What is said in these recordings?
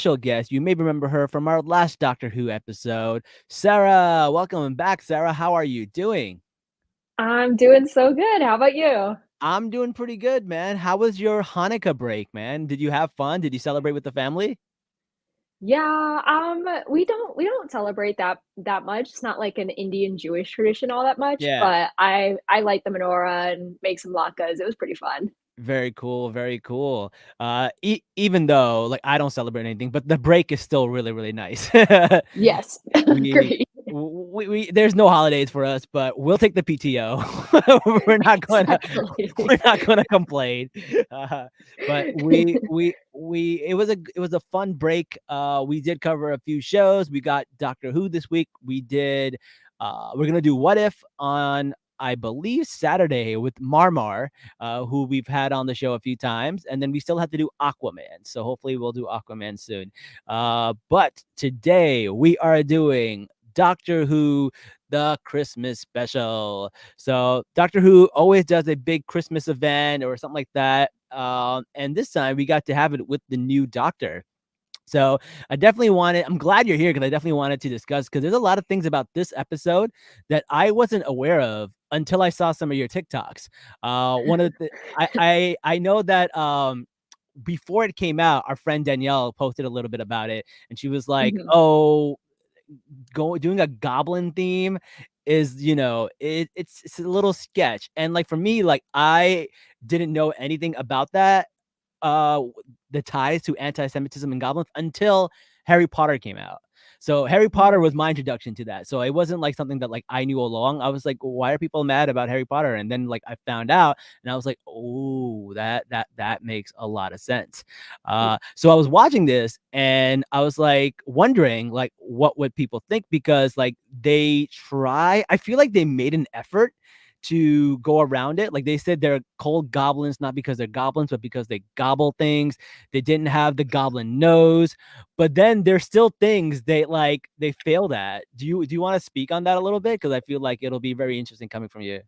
special guest. You may remember her from our last Doctor Who episode. Sarah, welcome back, Sarah. How are you doing? I'm doing so good. How about you? I'm doing pretty good, man. How was your Hanukkah break, man? Did you have fun? Did you celebrate with the family? Yeah, we don't celebrate that much. It's not like an Indian Jewish tradition all that much, Yeah. but I light the menorah and make some latkes. It was pretty fun. Very cool, very cool. Even though like I don't celebrate anything, but the break is still really, really nice. Yes, we, agreed. we there's no holidays for us, but we'll take the PTO. we're not gonna Exactly. we're not gonna complain. Uh, but it was a fun break. We did cover a few shows. We got Doctor Who this week. We're gonna do What If on I believe Saturday with Marmar, who we've had on the show a few times, and then we still have to do Aquaman. So hopefully we'll do Aquaman soon. But today we are doing Doctor Who, the Christmas special. So Doctor Who always does a big Christmas event or something like that. And this time we got to have it with the new Doctor. So I'm glad you're here because I definitely wanted to discuss because there's a lot of things about this episode that I wasn't aware of until I saw some of your TikToks. One of the, I know that before it came out, our friend Danielle posted a little bit about it, and she was like, Mhm. "Oh, doing a goblin theme is it's a little sketch." And like for me, like I didn't know anything about that uh the ties to anti-Semitism and goblins until Harry Potter came out. So Harry Potter Mhm. was my introduction to that. So it wasn't like something that like I knew along. I was like, why are people mad about Harry Potter? And then like I found out and I was like, oh, that makes a lot of sense. So I was watching this and I was like wondering like what would people think because like I feel like they made an effort to go around it. Like they said they're called goblins not because they're goblins, but because they gobble things. They didn't have the goblin nose, but then there's still things they failed at. Do you want to speak on that a little bit? Because I feel like it'll be very interesting coming from you.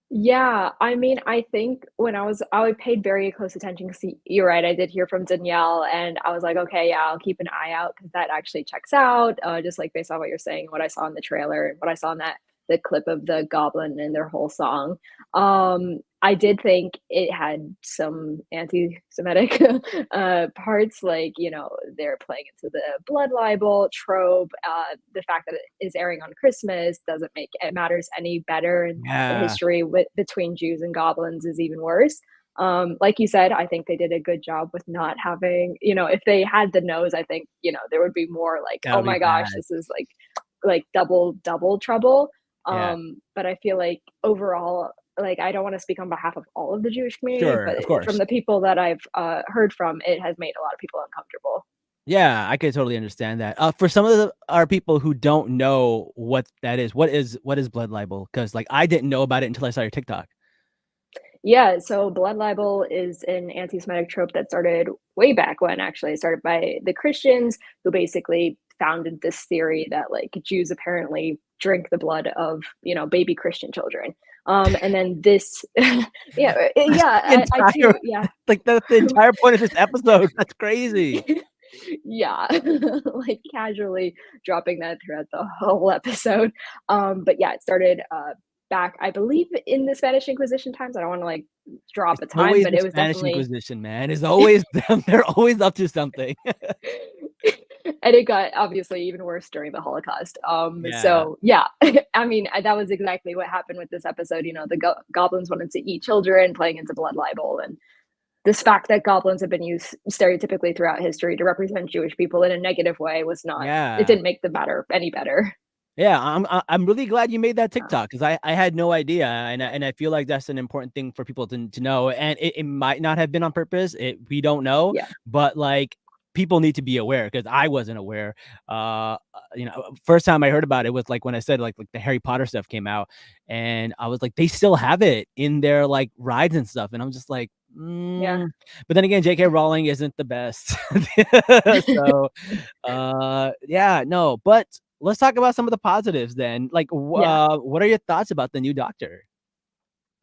Yeah, I mean, I think when I paid very close attention because you're right, I did hear from Danielle, and I was like, okay, yeah, I'll keep an eye out because that actually checks out. Just like based on what you're saying, what I saw in the trailer, and what I saw in that the clip of the goblin and their whole song. I did think it had some anti-Semitic parts, like they're playing into the blood libel trope. The fact that it is airing on Christmas doesn't make it matters any better, and the Yeah. history between Jews and goblins is even worse. Like you said, I think they did a good job with not having, if they had the nose, I think, there would be more like, That oh would be my gosh, bad. this is like double trouble. Yeah. But I feel like overall, like I don't want to speak on behalf of all of the Jewish community, Sure, but of from course. the people that I've heard from, it has made a lot of people uncomfortable. Yeah, I could totally understand that. For some of our people who don't know what that is, what is blood libel? Because like I didn't know about it until I saw your TikTok. Yeah, so blood libel is an anti-Semitic trope that started way back when, actually. It started by the Christians who basically founded this theory that like Jews apparently drink the blood of, baby Christian children. And then this, yeah, That's yeah, the I entire too, yeah. like that's the entire point of this episode. That's crazy. Yeah, like casually dropping that throughout the whole episode. But yeah, it started back, I believe, in the Spanish Inquisition times. I don't want to like drop It's a time, always but the it was Spanish definitely Inquisition, man. It's always them. They're always up to something. and it got obviously even worse during the Holocaust. Yeah. So yeah, I mean that was exactly what happened with this episode. The goblins wanted to eat children, playing into blood libel, and this fact that goblins have been used stereotypically throughout history to represent Jewish people in a negative way was not. It Yeah. didn't make the matter any better. Yeah, I'm really glad you made that Yeah. TikTok because I had no idea, and I feel like that's an important thing for people to know. And it might not have been on purpose. We don't know, Yeah. but like people need to be aware because I wasn't aware. First time I heard about it was like when I said like the Harry Potter stuff came out, and I was like, they still have it in their like rides and stuff, and I'm just like. Yeah. But then again, J.K. Rowling isn't the best, so yeah, no, but let's talk about some of the positives then. Like, Yeah. what are your thoughts about the new Doctor?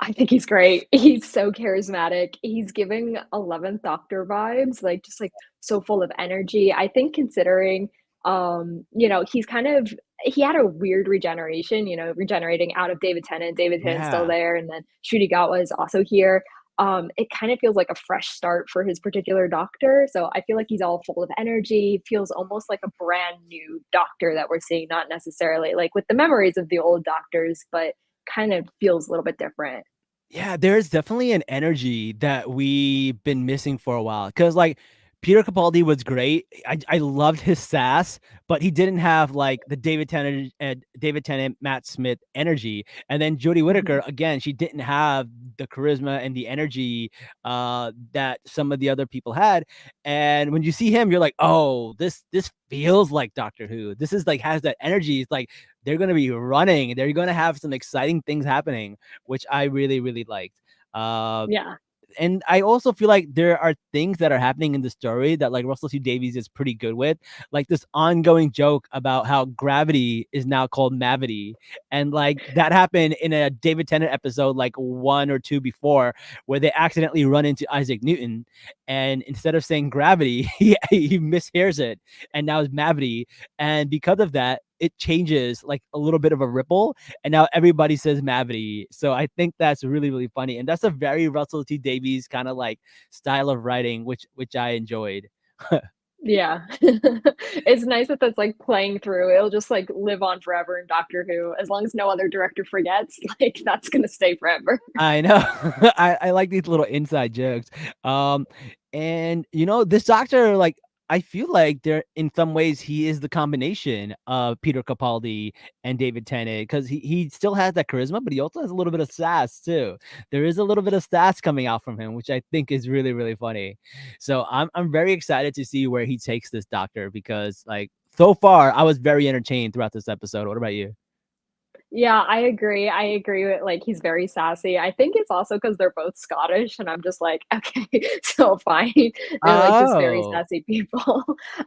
I think he's great. He's so charismatic. He's giving 11th Doctor vibes, like, just, like, so full of energy. I think considering, he's kind of he had a weird regeneration, regenerating out of David Tennant. David Tennant's still Yeah. there, and then Ncuti Gatwa is also here. It kind of feels like a fresh start for his particular doctor, so I feel like he's all full of energy, feels almost like a brand new doctor that we're seeing, not necessarily, like, with the memories of the old doctors, but kind of feels a little bit different. Yeah, there's definitely an energy that we've been missing for a while. Cause like, Peter Capaldi was great. I loved his sass, but he didn't have, like, the David Tennant, Matt Smith energy, and then Jodie Mhm. Whittaker, again, she didn't have the charisma and the energy, that some of the other people had, and when you see him, you're like, "Oh, this feels like Doctor Who. This is, like, has that energy." It's like, they're gonna be running, they're gonna have some exciting things happening, which I really, really liked. Uh, Yeah. and I also feel like there are things that are happening in the story that, like, Russell T Davies is pretty good with, like this ongoing joke about how gravity is now called Mavity, and like that happened in a David Tennant episode, like one or two before, where they accidentally run into Isaac Newton, and instead of saying gravity, he mishears it, and now it's Mavity, and because of that, it changes like a little bit of a ripple, and now everybody says Mavity. So I think that's really, really funny, and that's a very Russell T Davies kind of like style of writing, which I enjoyed. Yeah. It's nice that that's, like, playing through. It'll just, like, live on forever in Doctor Who. As long as no other director forgets, like, that's gonna stay forever. I know. I like these little inside jokes. Um, and this doctor, like, I feel like there in some ways he is the combination of Peter Capaldi and David Tennant because he still has that charisma, but he also has a little bit of sass too. There is a little bit of sass coming out from him, which I think is really, really funny. So I'm very excited to see where he takes this doctor because like so far I was very entertained throughout this episode. What about you? Yeah, I agree. I agree with, like, he's very sassy. I think it's also because 'cause they're both Scottish, and I'm just like, "Okay, so fine." They're, like, just very Oh, sassy people.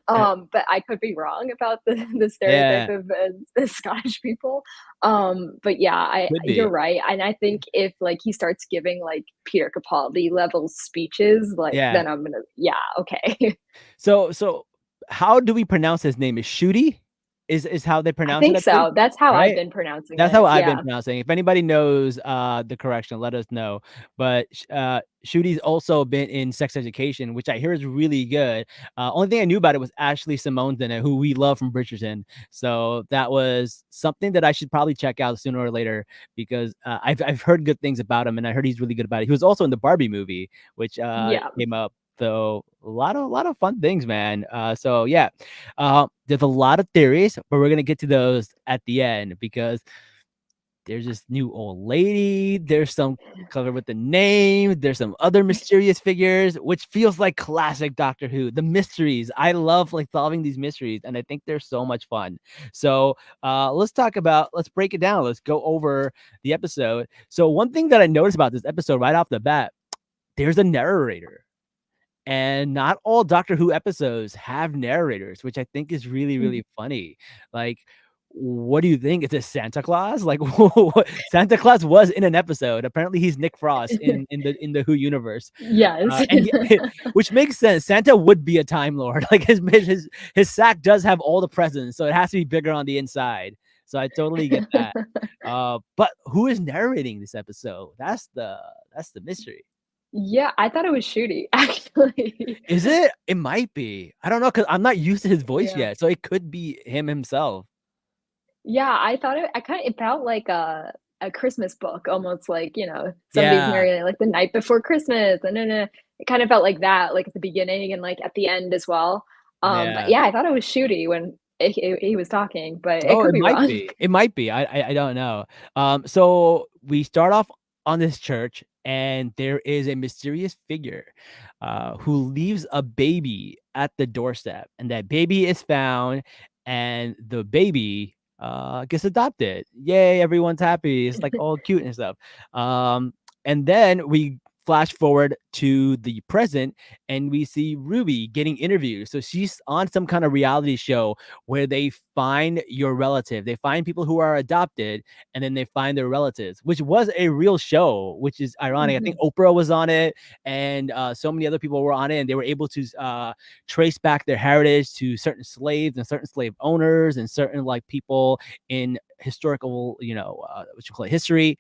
uh, But I could be wrong about the stereotype yeah, of, Scottish people. But yeah, I could you're be. right, and I think if, like, he starts giving, like, Peter Capaldi level speeches, like, Yeah. then I'm gonna yeah, okay. So how do we pronounce his name? Is Shooty? Is how they I pronounce it, think I believe, so. That's how I've right? been pronouncing That's it. how I've been Yeah. pronouncing it. If anybody knows, the correction, let us know. But, Shooty's also been in Sex Education, which I hear is really good. Only thing I knew about it was Ashley Simone's in it, who we love from Bridgerton. So that was something that I should probably check out sooner or later because, I've heard good things about him, and I heard he's really good about it. He was also in the Barbie movie, which, Yeah. came up. So a lot of fun things, man. So yeah, there's a lot of theories, but we're gonna get to those at the end because there's this new old lady, there's some cover with the name, there's some other mysterious figures, which feels like classic Doctor Who. The mysteries. I love like solving these mysteries, and I think they're so much fun. So let's break it down. Let's go over the episode. So one thing that I noticed about this episode right off the bat, there's a narrator. And not all Doctor Who episodes have narrators, which I think is really, really funny. Like, what do you think? Is it Santa Claus? Like, Santa Claus was in an episode. Apparently, he's Nick Frost in the Who universe, Yes. and which makes sense. Santa would be a Time Lord. Like his sack does have all the presents, so it has to be bigger on the inside. So I totally get that. But who is narrating this episode? That's the mystery. Yeah, I thought it was Shooty, actually. Is it? It might be. I don't know because 'cause I'm not used to his voice Yeah. yet, so it could be him himself. Yeah, I thought it felt like a Christmas book, almost like, somebody's Yeah, narrating, like, the night before Christmas, and then, it kind of felt like that, like, at the beginning and, like, at the end as well. But yeah. yeah, I thought it was Shooty when he was talking, but it Oh, could it be might wrong. be. It might be. I don't know. So we start off on this church, and there is a mysterious figure, who leaves a baby at the doorstep, and that baby is found, and the baby, gets adopted. Yay! Everyone's happy. It's like all cute and stuff. And then we flash forward to the present and we see Ruby getting interviewed. So she's on some kind of reality show where they find your relative. They find people who are adopted and then they find their relatives, which was a real show, which is ironic. I think Mhm. Oprah was on it and so many other people were on it and they were able to trace back their heritage to certain slaves and certain slave owners and certain like people in historical, what you call it, history.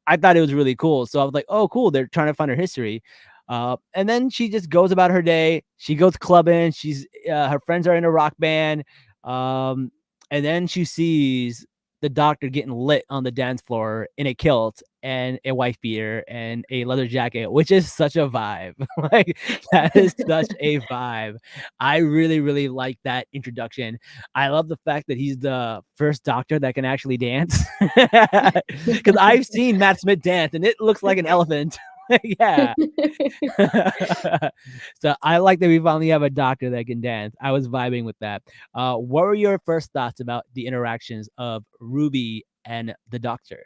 I thought it was really cool. So I was like, oh, cool. They're trying to find her history. And then she just goes about her day. She goes clubbing. Her friends are in a rock band. Um, and then she sees the doctor getting lit on the dance floor in a kilt and a wife beater and a leather jacket, which is such a vibe. Like that is such a vibe. I really, really like that introduction. I love the fact that he's the first doctor that can actually dance. Because I've seen Matt Smith dance and it looks like an elephant. Yeah. So I like that we finally have a doctor that can dance. I was vibing with that. What were your first thoughts about the interactions of Ruby and the doctor?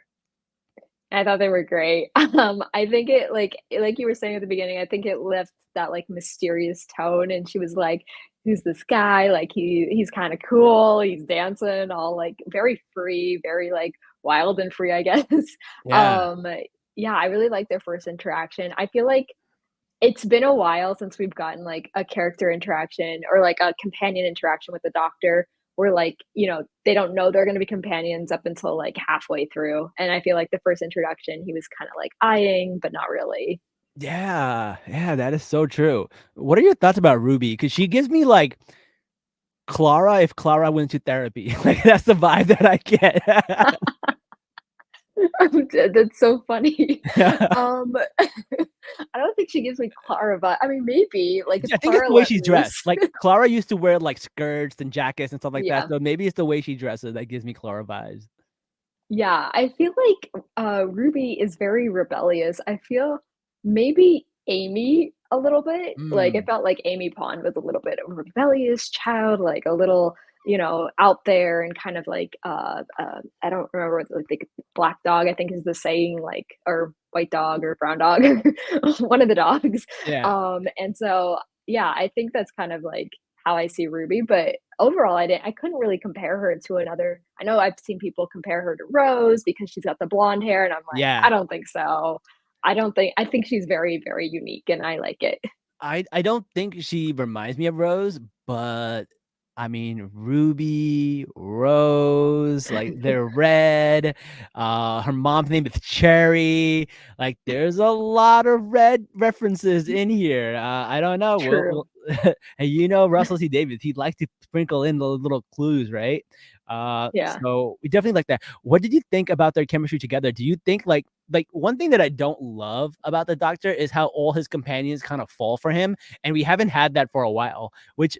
I thought they were great. I think it like you were saying at the beginning, I think it left that like mysterious tone, and she was like, "Who's this guy? Like he's kind of cool. He's dancing, all like very free, very like wild and free, I guess." Yeah. Um, yeah, I really like their first interaction. I feel like it's been a while since we've gotten, like, a character interaction or, like, a companion interaction with the doctor where, like, they don't know they're gonna be companions up until, like, halfway through, and I feel like the first introduction, he was kinda, like, eyeing, but not really. Yeah. Yeah, that is so true. What are your thoughts about Ruby? Because she gives me like Clara if Clara went to therapy. Like that's the vibe that I get. That's so funny. I don't think she gives me Clara I mean, maybe, like, if I think it's Clara the way let she's dressed. loose. Like Clara used to wear like skirts and jackets and stuff like that. Yeah. So maybe it's the way she dresses that gives me Clara vibes. Yeah, I feel like, Ruby is very rebellious. I feel maybe Amy a little bit, like, I Mm, felt like Amy Pond was a little bit of a rebellious child, like, a little, out there and kind of like, I don't remember what, like, the black dog, I think is the saying, like or white dog or brown dog, one of the dogs. yeah. And so, yeah, I think that's kind of like how I see Ruby, but overall, I couldn't really compare her to another. I know I've seen people compare her to Rose because she's got the blonde hair, and I'm like, Yeah. "I don't think so." I think she's very, very unique, and I like it. I don't think she reminds me of Rose, but I mean Ruby, Rose, like they're red. Her mom's name is Cherry. Like there's a lot of red references in here. I don't know. True. And Russell T Davies, he likes to sprinkle in the little clues, right? Yeah. So we definitely like that. What did you think about their chemistry together? Do you think like one thing that I don't love about the Doctor is how all his companions kind of fall for him, and we haven't had that for a while, which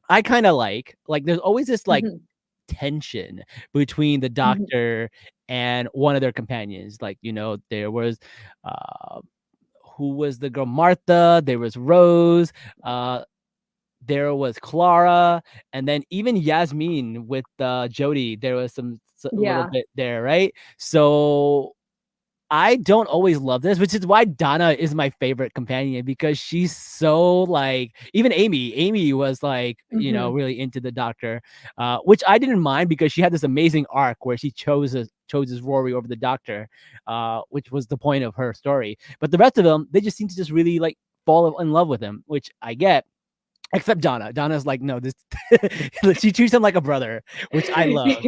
I kind of like. Like there's always this like Mhm. tension between the Mhm. Doctor and one of their companions. Like, there was uh who was the girl? Martha, there was Rose, uh there was Clara, and then even Yasmin with Jody, there was a little Yeah. bit there, right? So I don't always love this, which is why Donna is my favorite companion because she's so like even Amy. Amy was like, Mhm. really into the Doctor, which I didn't mind because she had this amazing arc where she chose Rory over the Doctor, which was the point of her story. But the rest of them, they just seem to just really like fall in love with him, which I get. Except Donna. Donna's like, no, this she treats him like a brother, which I love.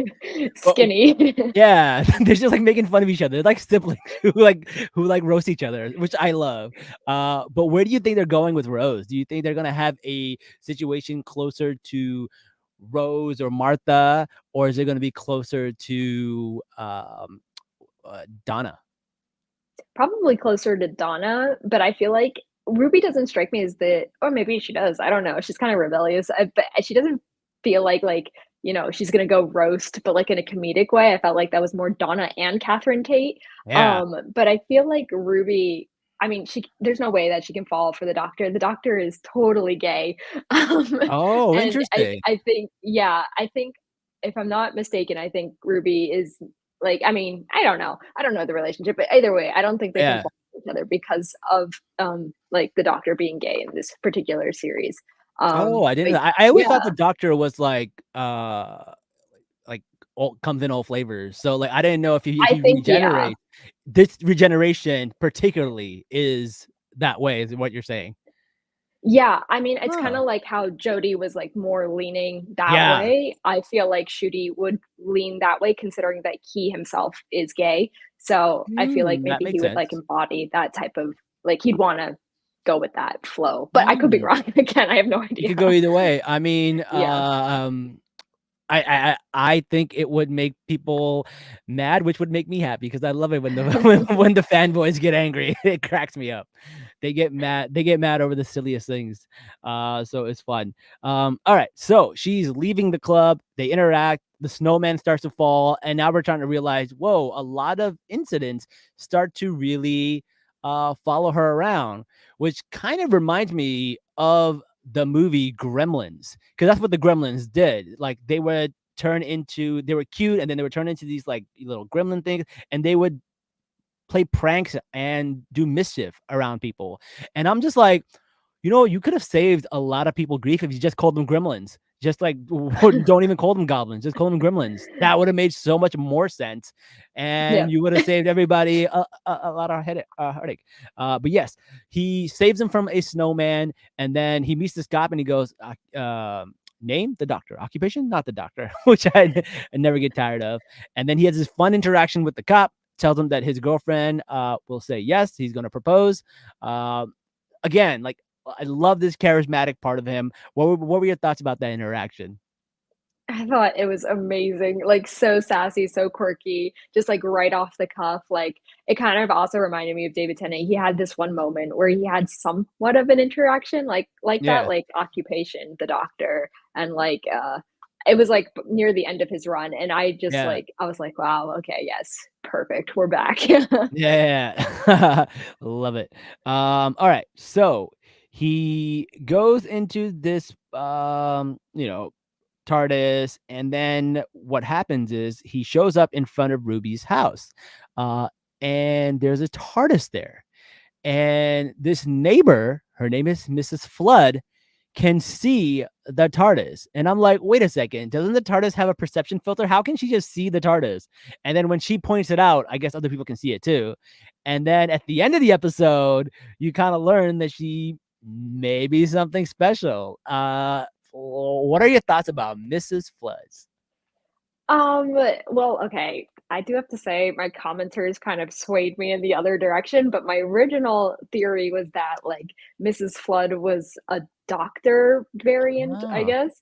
But Skinny. yeah, they're just like making fun of each other. They're like siblings who like roast each other, which I love. But where do you think they're going with Rose? Do you think they're gonna have a situation closer to Rose or Martha, or is it gonna be closer to Donna? Probably closer to Donna, but I feel like Ruby doesn't strike me as the or maybe she does, I don't know, she's kinda rebellious, but she doesn't feel like, she's gonna go roast, but, like, in a comedic way, I felt like that was more Donna and Catherine Tate, Yeah. but I feel like Ruby I mean, there's no way that she can fall for the doctor is totally gay, Oh, and interesting. I think yeah, I think if I'm not mistaken, I think Ruby is like, I mean, I don't know. I don't know the relationship, but either way, I don't think they can Yeah. fall each other because of like the Doctor being gay in this particular series. Oh, I didn't But know. I always thought yeah, the Doctor was like all comes in all flavors. So like I didn't know if I he think yeah. regenerates. This regeneration particularly is that way, is what you're saying. Yeah, I mean, it's Huh. kinda like how Jodie was, like, more leaning that Yeah. way. I feel like Ncuti would lean that way considering that he himself is gay. So, I feel like That maybe he makes would, like, sense. embody that type of like, he'd wanna go with that flow, but I could be Mm. wrong. Again, I have no It idea. could go either way. I mean, Yeah. I think it would make people mad, which would make me happy because I love it when the when the fanboys get angry. It cracks me up. They get mad over the silliest things. So it's fun. All right. So she's leaving the club. They interact. The snowman starts to fall, and now we're trying to realize, whoa, a lot of incidents start to really follow her around, which kind of reminds me of the movie Gremlins, because that's what the Gremlins did. Like they would they were cute, and then they would turn into these like little gremlin things, and they would play pranks and do mischief around people. And I'm just like, you could have saved a lot of people grief if you just called them gremlins. Just like don't even call them goblins, just call them gremlins. That would have made so much more sense, Yeah. and you would have saved everybody a lot of heartache. But yes, he saves him from a snowman, and then he meets this cop, and he goes, "Name the doctor, occupation not the doctor," which I never get tired of. And then he has this fun interaction with the cop, tells him that his girlfriend will say yes, he's going to propose. Again, like I love this charismatic part of him. What were your thoughts about that interaction? I thought it was amazing, like, so sassy, so quirky, just, like, right off the cuff, like, it kind of also reminded me of David Tennant. He had this one moment where he had somewhat of an interaction like that, Yeah, like, Occupation, the doctor, and, like, it was, like, near the end of his run, and I just, yeah, like I was like, "Wow, okay, yes, perfect, we're back." yeah. Love it. All right. So he goes into this TARDIS, and then what happens is he shows up in front of Ruby's house. Uh and there's a TARDIS there. And this neighbor, her name is Mrs. Flood, can see the TARDIS. And I'm like, wait a second, doesn't the TARDIS have a perception filter? How can she just see the TARDIS? And then when she points it out, I guess other people can see it too. And then at the end of the episode, you kind of learn that she may be something special. What are your thoughts about Mrs. Floods? Um, well, okay. I do have to say my commenters kind of swayed me in the other direction, but my original theory was that like Mrs. Flood was a doctor variant, I Oh, guess.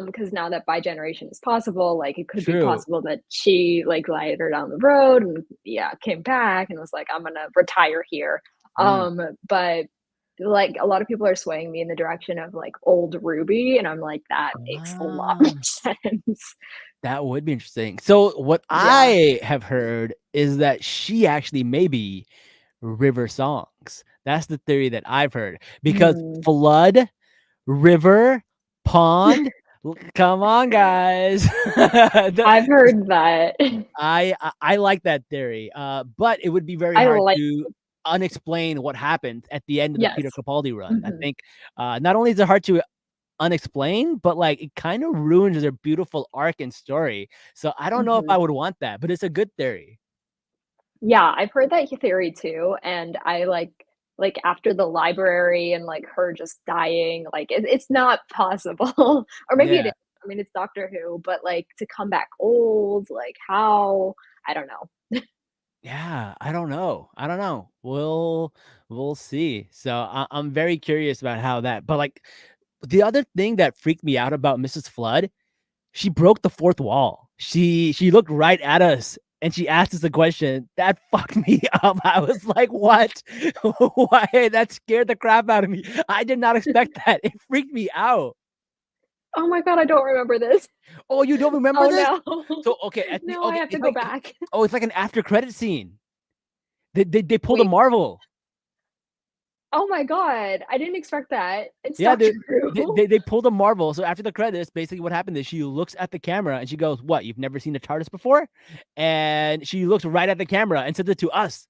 Because now that bi-generation is possible, like it could be true. possible that she like glided her down the road and yeah, came back and was like, I'm gonna retire here. Mm. But like a lot of people are swaying me in the direction of like old Ruby, and I'm like, that makes a lot more Ah. sense. That would be interesting. So what Yeah. I have heard is that she actually may be River Songs. That's the theory that I've heard, because Mm. flood, river, pond. Come on, guys. I've heard that. I like that theory. But it would be very I hard like to unexplain what happened at the end of the Peter yes. Capaldi run. I Mhm, think not only is it hard to unexplained, but like it kind of ruins their beautiful arc and story. So I don't know if I mhm. would want that, but it's a good theory. Yeah, I've heard that theory too, and I like after the library and like her just dying, like it's not possible. Or maybe it is. Yeah. I mean, it's Doctor Who, but like to come back old, like how? I don't know. Yeah, I don't know. I don't know. We'll see. So I'm very curious about how that. But like the other thing that freaked me out about Mrs. Flood, she broke the fourth wall. She looked right at us and she asked us a question that fucked me up. I was like, "What? Why?" That scared the crap out of me. I did not expect that. It freaked me out. Oh my god, I don't remember this. Oh, you don't remember Oh this? no. So okay, at the No, I okay, have to it's go like back. it's like an after credit scene. They pulled a Wait. Marvel. Oh my god, I didn't expect that. It's Yeah, Doctor they they Who. they they pulled a Marvel. So after the credits, basically what happened is she looks at the camera and she goes, "What? You've never seen a TARDIS before?" And she looks right at the camera and says it to us.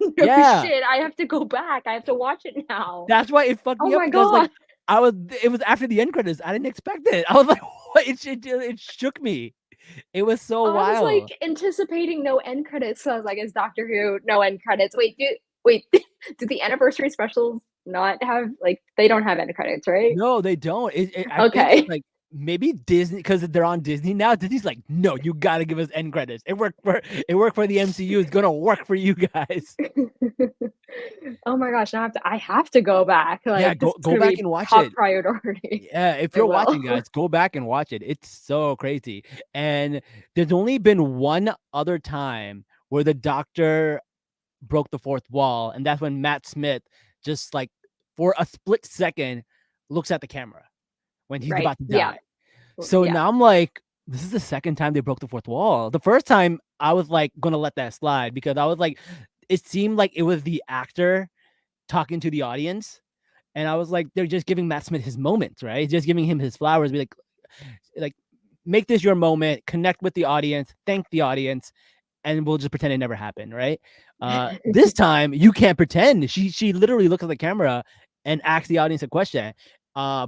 No Yeah. shit, I have to go back. I have to watch it now. That's why it fucked Oh me up my because, like, god. it was after the end credits. I didn't expect it. I was like, "What?" It shook me. It was so I was, like, wild. anticipating no end credits, so I was like, "Is Doctor Who no end credits?" Wait, do the anniversary specials not have like, they don't have end credits, right? No, they don't. I think it's, Okay. like, maybe Disney because 'cause they're on Disney now. Disney's like, "No, you gotta give us end credits. It worked for the MCU. It's gonna work for you guys." Oh my gosh, I have to go back, Yeah, like, this is go gonna back be and watch top it. priority. Yeah, if I you're will. watching, guys, go back and watch it. It's so crazy. And there's only been one other time where the Doctor broke the fourth wall, and that's when Matt Smith just, like, for a split second, looks at the camera when he's Right, about to yeah, die. So yeah. now I'm like, this is the second time they broke the fourth wall. The first time, I was, like, gonna let that slide because I was like it seemed like it was the actor talking to the audience, and I was like, they're just giving Matt Smith his moment, right? Just giving him his flowers, be like, "Make this your moment, connect with the audience, thank the audience, and we'll just pretend it never happened," right? This time, you can't pretend. She literally looks at the camera and asks the audience a question.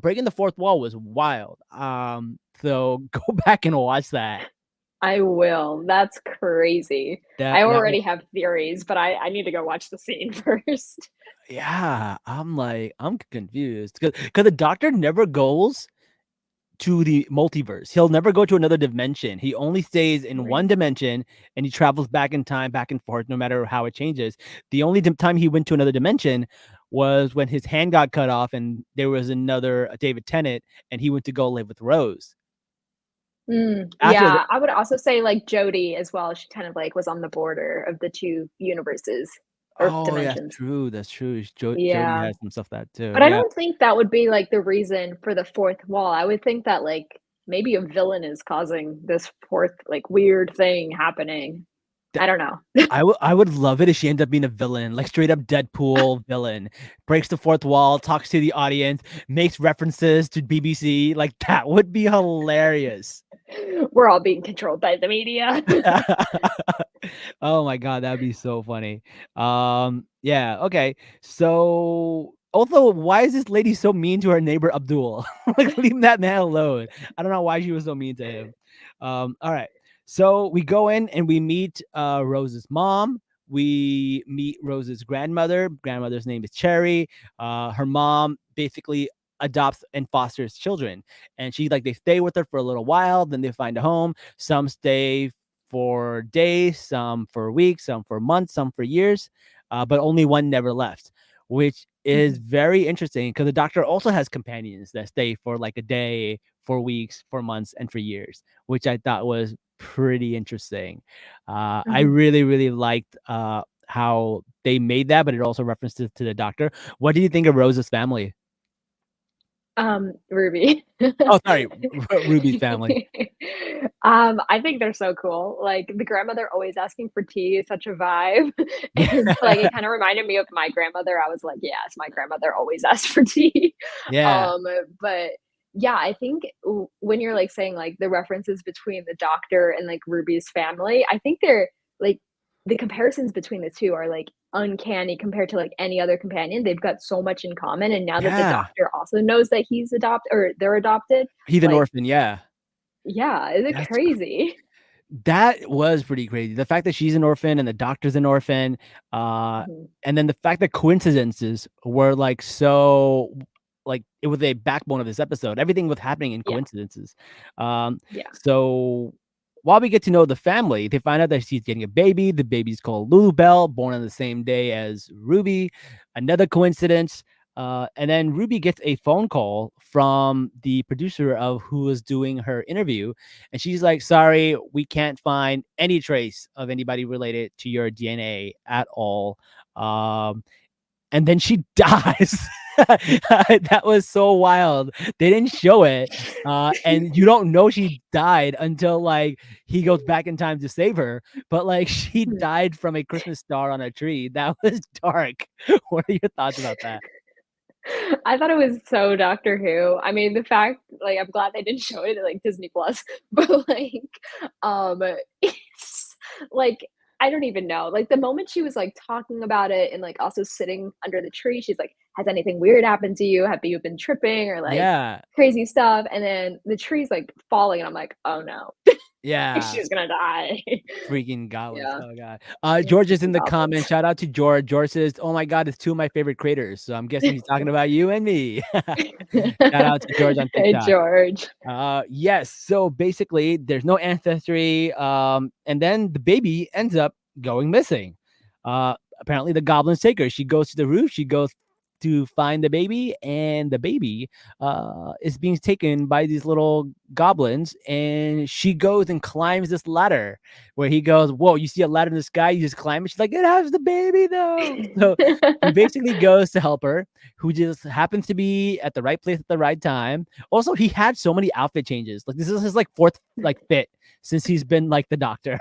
Breaking the fourth wall was wild. So go back and watch that. I will, that's crazy. I That already have theories, but I need to go watch the scene first. yeah, I'm like, I'm confused because the Doctor never goes to the multiverse. He'll never go to another dimension. He only stays in one Right. dimension and he travels back in time, back and forth, no matter how it changes. The only time he went to another dimension was when his hand got cut off and there was another David Tennant and he went to go live with Rose. After the Yeah, I would also say, like, Jodie as well, she kind of, like, was on the border of the 2 universes or oh, yeah, dimensions. that's true. Jodie Yeah, has some stuff that too. but I Yeah. don't think that would be, like, the reason for the 4th wall. I would think that, like, maybe a villain is causing this 4th, like, weird thing happening. I don't know. I would love it if she ended up being a villain, like straight up Deadpool villain. Breaks the fourth wall, talks to the audience, makes references to BBC. Like that would be hilarious. We're all being controlled by the media. Oh my god, that'd be so funny. Yeah, okay. So also, why is this lady so mean to her neighbor Abdul? Like, leave that man alone. I don't know why she was so mean to him. All right. So we go in and we meet Rose's mom. We meet Rose's grandmother. Grandmother's name is Cherry. Her mom basically adopts and fosters children. And they stay with her for a little while, then they find a home. Some stay for days, some for weeks, some for months, some for years, but only one never left, which is Mhm, very interesting because the Doctor also has companions that stay for like a day, for weeks, for months, and for years, which I thought was pretty interesting. I mhm. really, really liked how they made that, but it also references to the Doctor. What do you think of Rose's family? Ruby. Oh, sorry, Ruby's family. I think they're so cool. Like, the grandmother always asking for tea is such a vibe, Yeah, and, like, it kinda reminded me of my grandmother. I was like, "Yes, my grandmother always asked for tea." yeah, Um, but, yeah, I think when you're, like, saying, like, the references between the doctor and, like, Ruby's family, I think they're, like the comparisons between the 2 are, like, uncanny compared to, like, any other companion. They've got so much in common, and now that the yeah. doctor also knows that they're adopted, He's an like, orphan. Yeah, yeah, is it that's crazy? that was pretty crazy. The fact that she's an orphan and the doctor's an orphan, uh, Mhm. and then the fact that coincidences were like so like it was a backbone of this episode. Everything was happening in Yeah, coincidences. Um, yeah. so while we get to know the family, they find out that she's getting a baby. The baby's called Lulu Bell, born on the same day as Ruby. Another coincidence. And then Ruby gets a phone call from the producer of who was doing her interview. And she's like, sorry, we can't find any trace of anybody related to your DNA at all. Um, and then she dies. That was so wild. They didn't show it. And you don't know she died until like he goes back in time to save her. But like she Mhm. died from a Christmas star on a tree. That was dark. What are your thoughts about that? I thought it was so Doctor Who. I mean, the fact like, I'm glad they didn't show it at, like, Disney Plus, but, like, um, it's like, I don't even know. Like, the moment she was, like, talking about it and, like, also sitting under the tree, she's like, "Has anything weird happened to you? Have you been tripping or, like, Yeah, crazy stuff?" And then the tree's, like, falling, and I'm like, "Oh, no. yeah. She's gonna die." Freaking goblins. Yeah. Oh god. Yeah, George is in freaking the goblins. comments. Shout out to George. George says, "Oh my god, it's two of my favorite creators." So I'm guessing he's talking about you and me. Shout out to George on Hey, TikTok. George. Yes. So basically, there's no ancestry, and then the baby ends up going missing. Apparently, the goblins take her. She goes to the roof. She goes to find the baby, and the baby is being taken by these little goblins. And she goes and climbs this ladder. Where he goes, "Whoa! You see a ladder in the sky? You just climb it." She's like, "It has the baby though." So he basically goes to help her, who just happens to be at the right place at the right time. Also, he had so many outfit changes. Like this is his like fourth like fit since he's been like the doctor,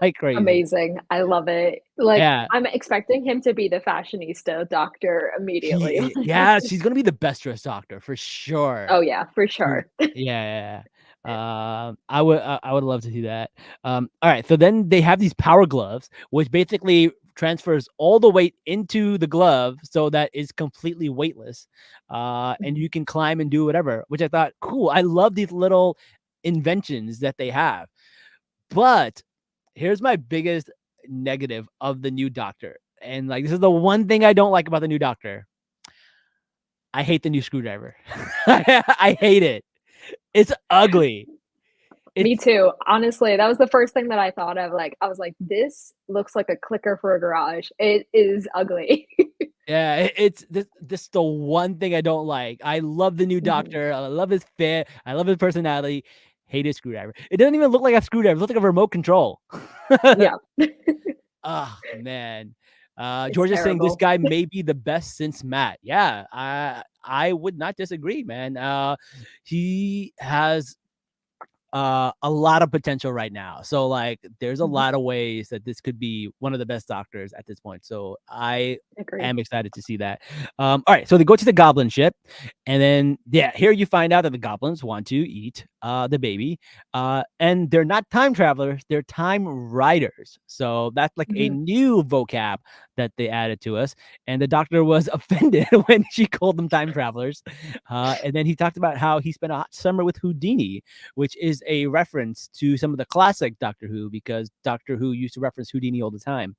like crazy. Amazing. I love it. Like, Yeah, I'm expecting him to be the fashionista doctor immediately. yeah, she's gonna be the best dressed doctor for sure. Oh, yeah, for For sure. yeah, yeah, yeah. I would love to see that. All right, so then they have these power gloves, which basically transfers all the weight into the glove so that it's completely weightless, and Mhm. you can climb and do whatever. Which I thought cool. I love these little inventions that they have. But here's my biggest negative of the new Doctor, and like this is the one thing I don't like about the new Doctor. I hate the new screwdriver. I hate it. It's ugly. Me It's too. Honestly, that was the first thing that I thought of, like, I was like, "This looks like a clicker for a garage." It is ugly. yeah, it's this the one thing I don't like. I love the new Mhm. Doctor. I love his fit. I love his personality. Hate his screwdriver. It doesn't even look like a screwdriver. It looks like a remote control. Yeah. Oh man. It's George is saying this terrible. guy may be the best since Matt. Yeah, I would not disagree, man. He has a lot of potential right now. So like there's a Mhm. lot of ways that this could be one of the best doctors at this point. So I Agreed. am excited to see that. All right, so they go to the goblin ship, and then yeah, here you find out that the goblins want to eat the baby. And they're not time travelers, they're time riders. So that's like a Mhm. new vocab that they added to us. And the doctor was offended when she called them time travelers. And then he talked about how he spent a hot summer with Houdini, which is a reference to some of the classic Doctor Who, because Doctor Who used to reference Houdini all the time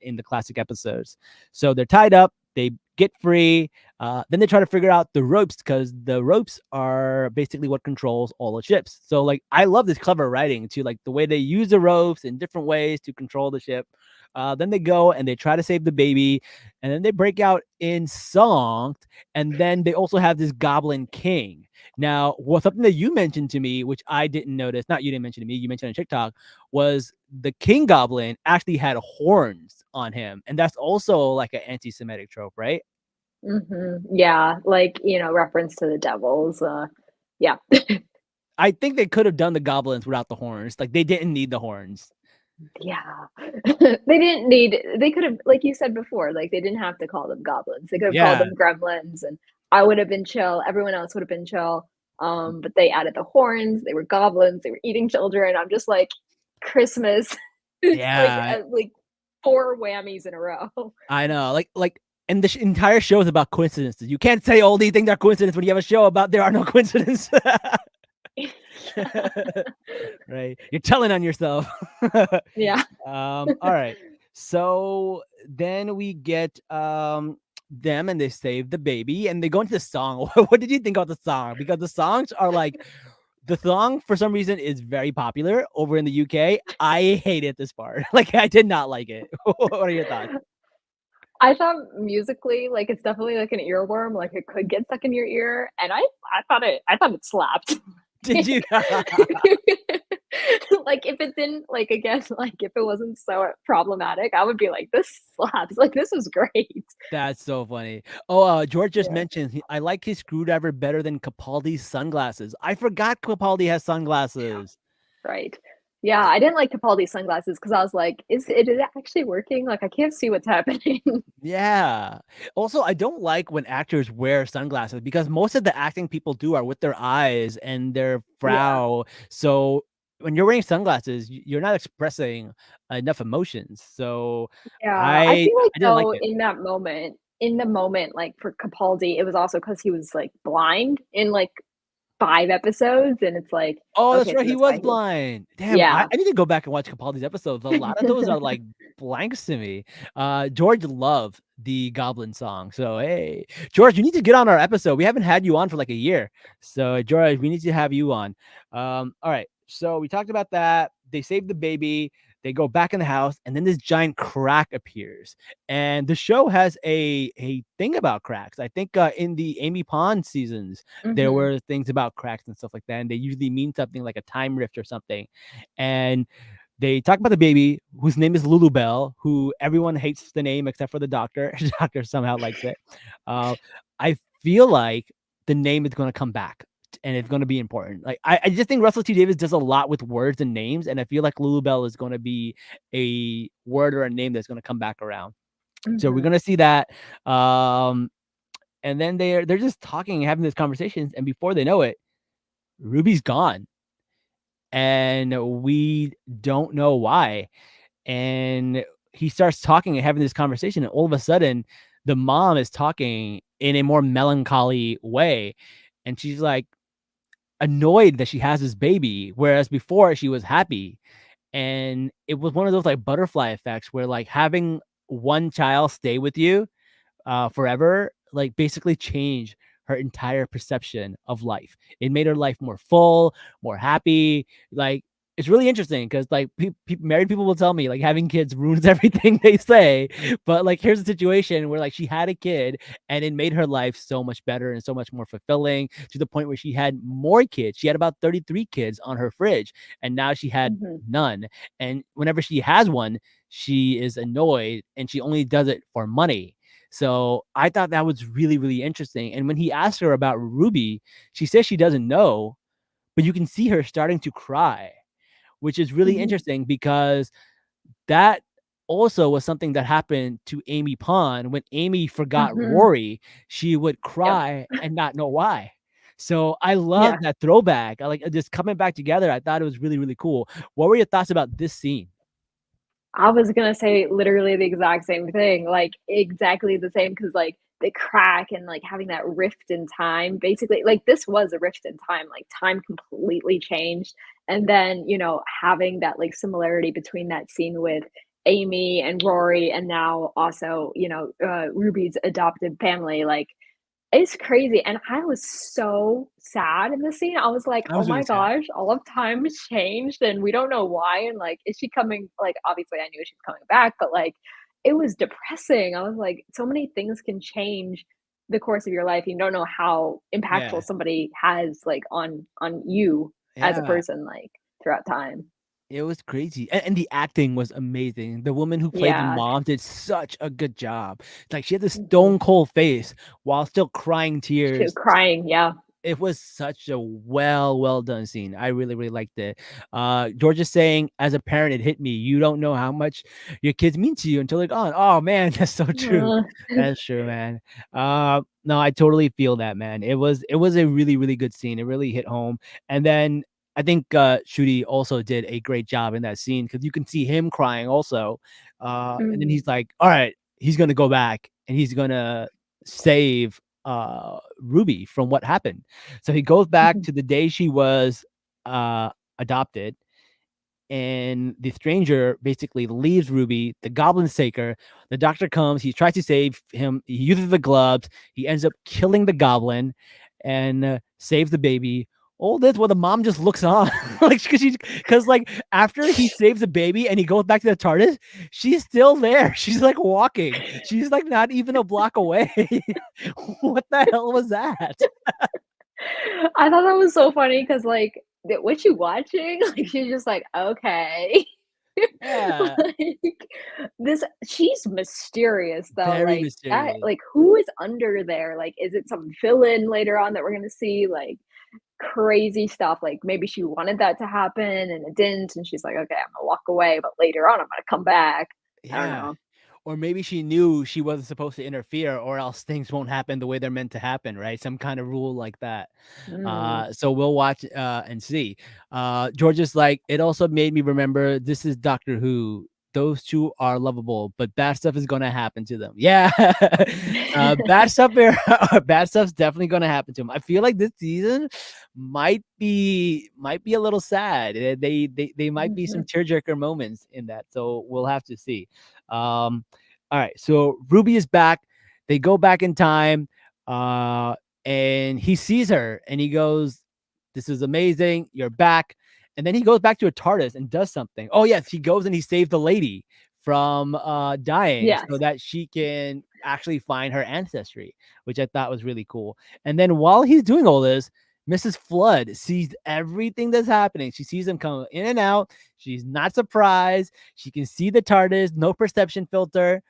in the classic episodes. So they're tied up, they get free. Then they try to figure out the ropes, because the ropes are basically what controls all the ships. So, like, I love this clever writing to like the way they use the ropes in different ways to control the ship. Then they go and they try to save the baby, and then they break out in song, and then they also have this Goblin King. Now, well, something that you mentioned to me, which I didn't notice, not you didn't mention to me, you mentioned on TikTok, was the King Goblin actually had horns on him. And that's also like an anti Semitic trope, right? Mhm. Yeah, like, reference to the devils, yeah. I think they could have done the goblins without the horns. Like they didn't need the horns. Yeah. They could have, like you said before, like, they didn't have to call them goblins. They could have called Yeah. them gremlins, and I would have been chill, everyone else would have been chill, but they added the horns, they were goblins, they were eating children. I'm just like, Christmas. It's Yeah. like 4 whammies in a row. I know. And the entire show is about coincidences. You can't say all these things are coincidences when you have a show about there are no coincidences. Yeah. Right. You're telling on yourself. Yeah. All right. So then we get them, and they save the baby, and they go into the song. What did you think of the song? Because the songs are like the song for some reason is very popular over in the UK. I hated this part. Like I did not like it. What are your thoughts? I thought musically, like, it's definitely like an earworm, like, it could get stuck in your ear, and I thought it slapped. Did you? Like, if it didn't, like, again, like, if it wasn't so problematic, I would be like, "This slaps." Like, this was great. That's so funny. Oh, George just Yeah, mentioned I like his screwdriver better than Capaldi's sunglasses. I forgot Capaldi has sunglasses. right. Yeah, I didn't like Capaldi's sunglasses because I was like, "Is it actually working? Like, I can't see what's happening." Yeah. Also, I don't like when actors wear sunglasses, because most of the acting people do are with their eyes and their Yeah. brow. So when you're wearing sunglasses, you're not expressing enough emotions. So Yeah, I I feel like I didn't like though it. in the moment, like for Capaldi, it was also because he was like blind in like 5 episodes, and it's like, Oh, that's okay, so right, he that's was why he was blind. Damn, yeah. I need to go back and watch Capaldi's episodes. A lot of those are, like, blanks to me. George loved the Goblin song, so, hey. George, you need to get on our episode. We haven't had you on for, like, a year. So, George, we need to have you on. Alright, so we talked about that. They save the baby, they go back in the house, and then this giant crack appears. And the show has a thing about cracks. I think, in the Amy Pond seasons, there Mhm, were things about cracks and stuff like that, and they usually mean something like a time rift or something. And they talk about the baby whose name is Lulubelle, who everyone hates the name except for the doctor. The doctor somehow likes it. Uh, I feel like the name is going to come back and it's going to be important. Like I just think Russell T Davies does a lot with words and names, and I feel like Lulubelle is going to be a word or a name that's going to come back around. So we're mhm, going to see that. Um, and then they're just talking and having these conversations, and before they know it, Ruby's gone, and we don't know why. And he starts talking and having this conversation, and all of a sudden, the mom is talking in a more melancholy way, and she's like annoyed that she has this baby, whereas before she was happy. And it was one of those like butterfly effects where like having one child stay with you forever, like basically changed her entire perception of life. It made her life more full, more happy. Like it's really interesting because like married people will tell me like having kids ruins everything they say, but like here's a situation where like she had a kid and it made her life so much better and so much more fulfilling to the point where she had more kids. She had about 33 kids on her fridge, and now she had mhm, none. And whenever she has one, she is annoyed and she only does it for money. So I thought that was really, really interesting. And when he asked her about Ruby, she says she doesn't know, but you can see her starting to cry, which is really mhm, interesting because that also was something that happened to Amy Pond. When Amy forgot mhm. Rory, she would Yep. cry and not know why. So I love Yeah. that throwback. I like just coming back together. I thought it was really, really cool. What were your thoughts about this scene? I was gonna say literally the exact same thing, like, exactly the same, because like, the crack and, like, having that rift in time, basically like, this was a rift in time, like, time completely changed, and then, having that, like, similarity between that scene with Amy and Rory, and now also, Ruby's adopted family, like, it's crazy, and I was so sad in the scene. I was like, I "Oh was really my sad. gosh, all of time has changed, and we don't know why, and, like, is she coming" like, obviously, I knew she's coming back, but, like, it was depressing. I was like, so many things can change the course of your life. You don't know how impactful Yeah. somebody has, like, on you as a Yeah. person, like, throughout time. It was crazy, and the acting was amazing. The woman who played the Yeah. mom did such a good job. Like, she had this Mhm. stone cold face while still crying She tears. crying, yeah. It was such a well done scene. I really, really liked it. George is saying, "As a parent, it hit me. You don't know how much your kids mean to you until they're gone." Oh, man, that's so true. Uh, That's true, man. No, I totally feel that, man. It was a really, really good scene. It really hit home. And then I think, Ncuti also did a great job in that scene because you can see him crying also. And then mm, he's like, "Alright, he's gonna go back and he's gonna save, Ruby from what happened." So he goes back mhm, to the day she was, adopted, and the stranger basically leaves Ruby. The goblins take her. The doctor comes. He tries to save him. He uses the gloves. He ends up killing the goblin and saves the baby. All this while the mom just looks on, like because like after he saves the baby and he goes back to the TARDIS, she's still there. She's like walking. She's like not even a block away. What the hell was that? I thought that was so funny because, like, "What you watching?" Like, she's just like, "Okay." Yeah, Like, this she's mysterious, though, very like, that mysterious. like, who is under there? Like, is it some villain later on that we're gonna see? Like, crazy stuff, like, maybe she wanted that to happen and it didn't, and she's like, "Okay, I'm gonna walk away, but later on, I'm gonna come back." I don't Yeah. know. or maybe she knew she wasn't supposed to interfere, or else things won't happen the way they're meant to happen, right? Some kind of rule like that. Mm. So we'll watch and see. George is like, it also made me remember this is Doctor Who. Those two are lovable, but bad stuff is gonna happen to them. Yeah, bad stuff. Bad stuff's definitely gonna happen to them. I feel like this season might be a little sad. They might be some Mhm. tearjerker moments in that. So we'll have to see. All right, so Ruby is back. They go back in time, and he sees her, and he goes, "This is amazing. You're back." And then he goes back to a TARDIS and does something. Oh yes, he goes and he saves the lady from dying Yes. so that she can actually find her ancestry, which I thought was really cool. And then while he's doing all this, Mrs. Flood sees everything that's happening. She sees him come in and out. She's not surprised. She can see the TARDIS, no perception filter.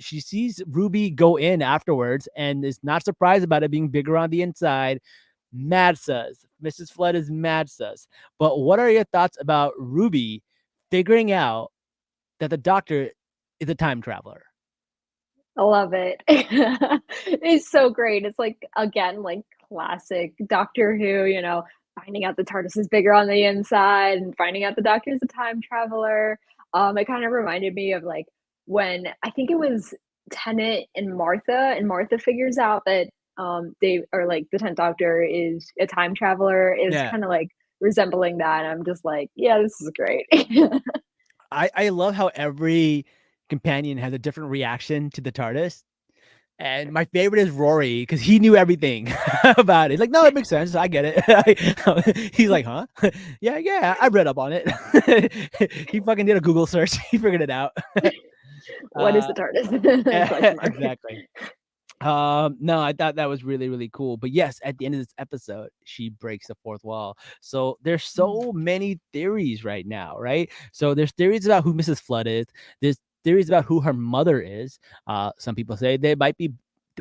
She sees Ruby go in afterwards and is not surprised about it being bigger on the inside. Mad sus. Mrs. Flood is mad sus. But what are your thoughts about Ruby figuring out that the doctor is a time traveler? I love it. It's so great. It's like, again, like classic Doctor Who, finding out the TARDIS is bigger on the inside and finding out the Doctor is a time traveler. It kind of reminded me of like when I think it was Tennant and Martha figures out that they are like the 10th Doctor is a time traveler is Yeah. kind of like resembling that. I'm just like, yeah, this is great. I love how every companion has a different reaction to the TARDIS. And my favorite is Rory because he knew everything about it. He's like, no, it makes sense. I get it. He's like, huh? Yeah, I read up on it. He fucking did a Google search. He figured it out. What is Uh, the TARDIS? yeah, Question mark. exactly. No, I thought that was really, really cool. But yes, at the end of this episode, she breaks the fourth wall. So there's so many theories right now, right? So there's theories about who Mrs. Flood is. There's theories about who her mother is. Some people say they might be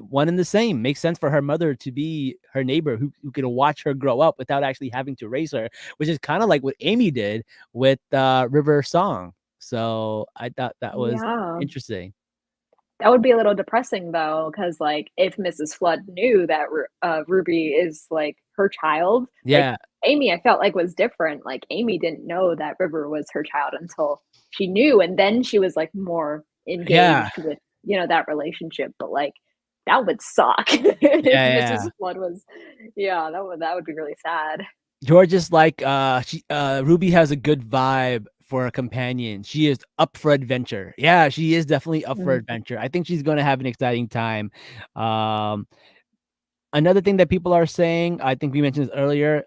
one and the same. Makes sense for her mother to be her neighbor who can watch her grow up without actually having to raise her, which is kind of like what Amy did with River Song. So I thought that was Yeah. interesting. That would be a little depressing though, because like, if Mrs. Flood knew that Ruby is, like, her child, like, Yeah, Amy, I felt like was different, like, Amy didn't know that River was her child until she knew, and then she was, like, more yeah, engaged with, that relationship, but, like, that would suck if yeah. Mrs. Flood was yeah, that would be really sad. George is like, she Ruby has a good vibe for a companion. She is up for adventure. Yeah, she is definitely up for Mhm. adventure. I think she's gonna have an exciting time. Um, Another thing that people are saying, I think we mentioned this earlier,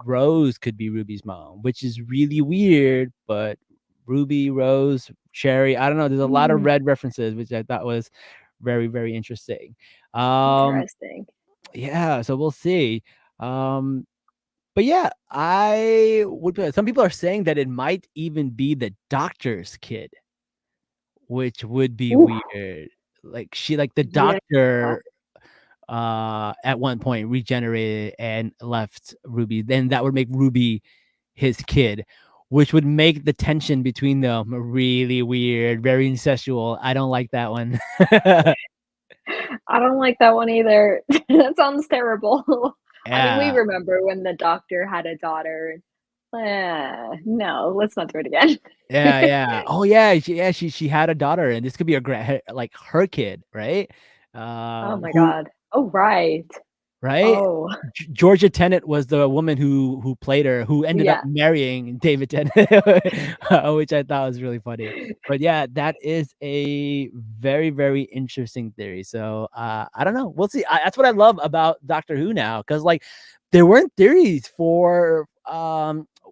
Rose could be Ruby's mom, which is really weird, but Ruby, Rose, Cherry, I don't know. There's a lot of Mm, red references, which I thought was very, very interesting. Um, interesting. yeah, so we'll see. Um, But yeah, I would some people are saying that it might even be the doctor's kid, which would be Ooh, weird. Like the yeah. doctor at one point regenerated and left Ruby. Then that would make Ruby his kid, which would make the tension between them really weird, very incestual. I don't like that one. I don't like that one either. That sounds terrible. I mean, we Yeah. remember when the doctor had a daughter. No, let's not do it again. Yeah. Oh, yeah, she had a daughter, and this could be a like, her kid, right? Oh my Who god. Oh, right. right? Oh, Georgia Tennant was the woman who played her, who ended up yeah. marrying David Tennant, which I thought was really funny. But yeah, that is a very, very interesting theory. So, I don't know. We'll see. That's what I love about Doctor Who now, because like there weren't theories for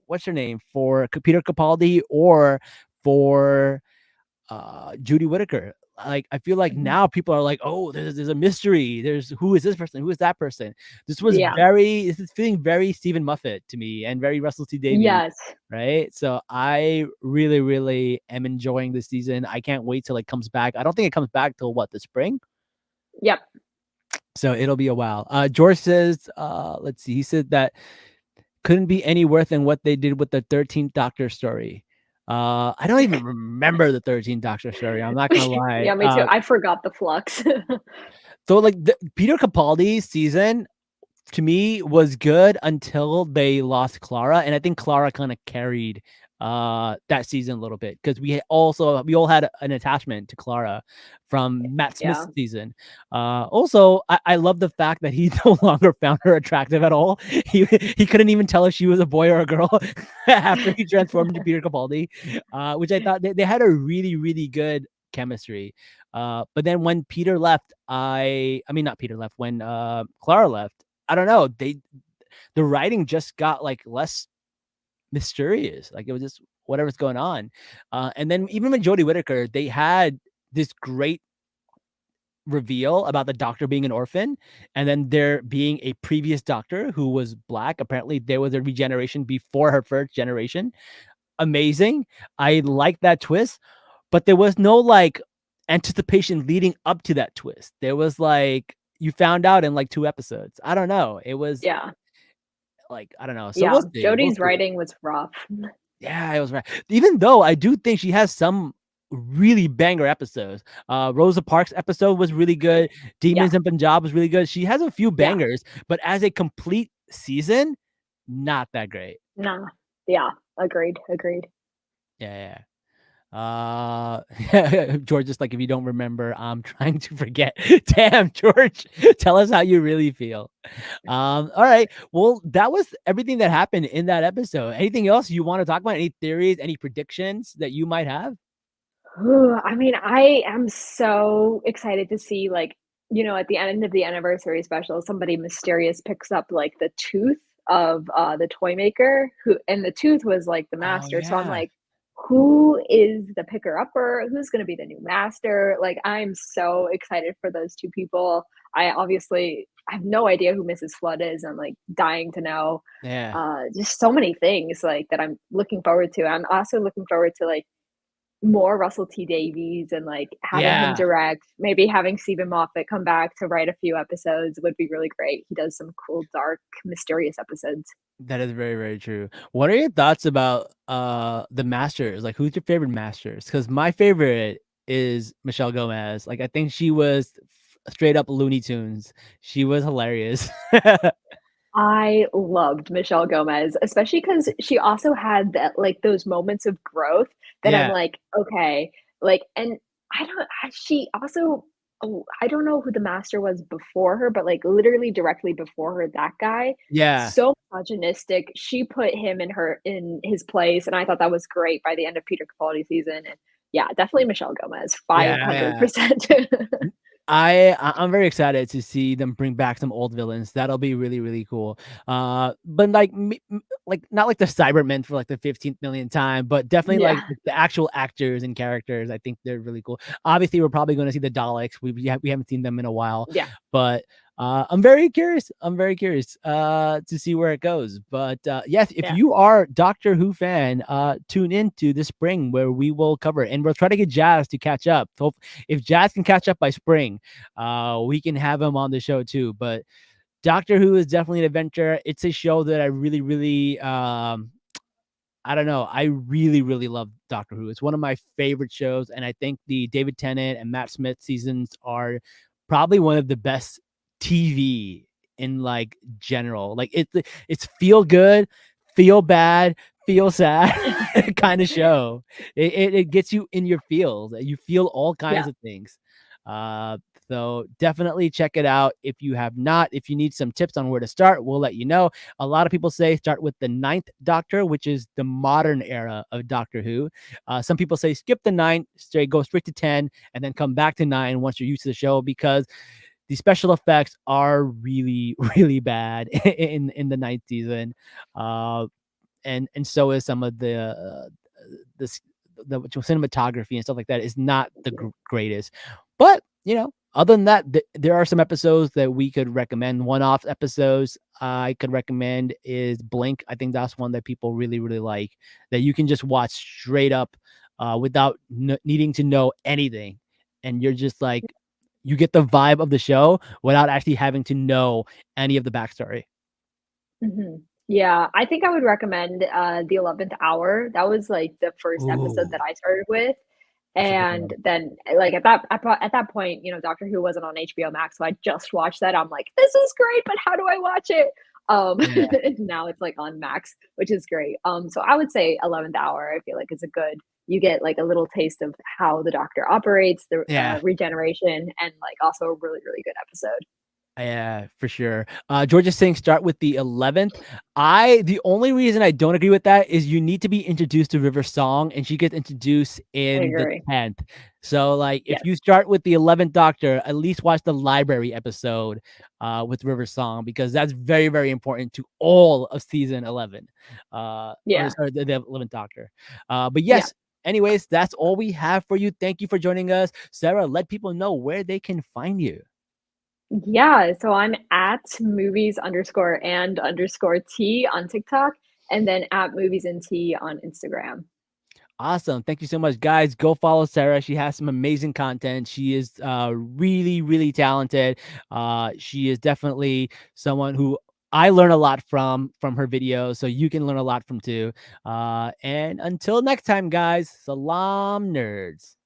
what's her name for Peter Capaldi or for Judy Whittaker. Like I feel like Mhm. now people are like, oh, there's a mystery. There's who is this person? Who is that person? Yeah. This is feeling very Stephen Moffat to me and very Russell T Davies, Yes. right? So I really, really am enjoying this season. I can't wait till it comes back. I don't think it comes back till what, the spring? Yep. So it'll be a while. George says, let's see, he said that couldn't be any worse than what they did with the 13th Doctor story. I don't even remember the 13th Doctor story. I'm not gonna lie. Yeah, me too. I forgot the flux. So like the Peter Capaldi season to me was good until they lost Clara, and I think Clara kind of carried that season a little bit because we all had an attachment to Clara from Matt Yeah. Smith's season. Also, I love the fact that he no longer found her attractive at all. He couldn't even tell if she was a boy or a girl after he transformed into Peter Capaldi, which I thought they had a really good chemistry. But then when Peter left, I mean not Peter left, when Clara left, I don't know, the writing just got like less mysterious. Like it was just whatever's going on. And then even with Jodie Whittaker, they had this great reveal about the doctor being an orphan and then there being a previous doctor who was black. Apparently there was a regeneration before her first generation. Amazing. I like that twist, but there was no like anticipation leading up to that twist. There was like you found out in like 2 episodes. I don't know. It was Yeah. like I don't know. So Yeah. we'll see. We'll Jodie's see. writing was rough. Yeah, it was right. Even though I do think she has some really banger episodes. Rosa Parks episode was really good. Yeah. Demons in Punjab was really good. She has a few Yeah. bangers, but as a complete season, not that great. Nah. Yeah. Agreed. Agreed. Yeah. George, just like if you don't remember, I'm trying to forget. Damn, George, tell us how you really feel. All right. Well, that was everything that happened in that episode. Anything else you want to talk about? Any theories, any predictions that you might have? Ooh, I mean, I am so excited to see, like, at the end of the anniversary special, somebody mysterious picks up, like, the tooth of, the toy maker and the tooth was, like, the Oh master, so I'm yeah. like, "Who is the picker-upper? Who's gonna be the new master?" Like, I'm so excited for those 2 people. I have no idea who Mrs. Flood is. I'm, like, dying to know. Yeah. Just so many things, like, that I'm looking forward to. I'm also looking forward to, like, more Russell T Davies and, like, having him Yeah. direct, maybe having Stephen Moffat come back to write a few episodes would be really great. He does some cool, dark, mysterious episodes. That is very true. What are your thoughts about the masters? Like who's your favorite masters? Because my favorite is Michelle Gomez. Like I think she was straight up Looney Tunes. She was hilarious. I loved Michelle Gomez, especially because she also had that like, those moments of growth that I'm Yeah. like, "Okay," like and she also I don't know who the master was before her, but, like, literally directly before her, that guy, Yeah. so misogynistic, she put him in his place, and I thought that was great by the end of Peter Capaldi season, and yeah, definitely Michelle Gomez, Yeah. 500%. I'm very excited to see them bring back some old villains. That'll be really cool. But like like not like the Cybermen for like the 15th millionth time, but definitely like Yeah, the actual actors and characters. I think they're really cool. Obviously, we're probably going to see the Daleks. We haven't seen them in a while, yeah, but I'm very curious. I'm very curious to see where it goes. But yes, if yeah. you are Doctor Who fan, tune into this spring where we will cover it, and we'll try to get Jazz to catch up. So if Jazz can catch up by spring, we can have him on the show too. But Doctor Who is definitely an adventure. It's a show that I really I don't know. I really love Doctor Who. It's one of my favorite shows, and I think the David Tennant and Matt Smith seasons are probably one of the best TV in like general. Like it's feel good, feel bad, feel sad kind of show. It gets you in your feels. You feel all kinds Yeah, of things. Uh, so definitely check it out if you have not. If you need some tips on where to start, we'll let you know. A lot of people say start with the ninth Doctor, which is the modern era of Doctor Who. Some people say skip the ninth, go straight to 10, and then come back to 9 once you're used to the show because the special effects are really bad in the ninth season. Uh, and so is some of the the cinematography and stuff like that is not the greatest. But other than that, there are some episodes that we could recommend. One-off episodes I could recommend is Blink. I think that's one that people really like that you can just watch straight up without needing to know anything, and you're just like you get the vibe of the show without actually having to know any of the backstory. mhm. Yeah, I think I would recommend, The 11th Hour. That was, like, the first episode that Ooh, I started with, that's a good and one. then, like, at that point, Doctor Who wasn't on HBO Max, so I just watched that. I'm like, "This is great, but how do I watch it?" Yeah. And now it's, like, on Max, which is great. So I would say 11th Hour, I feel like is a good you get, like, a little taste of how the Doctor operates, the, Yeah. regeneration, and, like, also a really, really good episode. Yeah, for sure. George is saying start with the 11th. The only reason I don't agree with that is you need to be introduced to River Song, and she gets introduced I in the agree. 10th. So, like, if Yes. you start with the 11th Doctor, at least watch the library episode with River Song because that's very, very important to all of season 11. Or Yeah. sorry, the 11th Doctor. But Yeah. yes, anyways, that's all we have for you. Thank you for joining us. Sarah, let people know where they can find you. Yeah, so I'm at movies underscore and underscore T on TikTok, and then at movies and T on Instagram. Awesome. Thank you so much. Guys, go follow Sarah. She has some amazing content. She is really, really talented. She is definitely someone who I learn a lot from her videos. So you can learn a lot from too. And until next time, guys, Salaam nerds.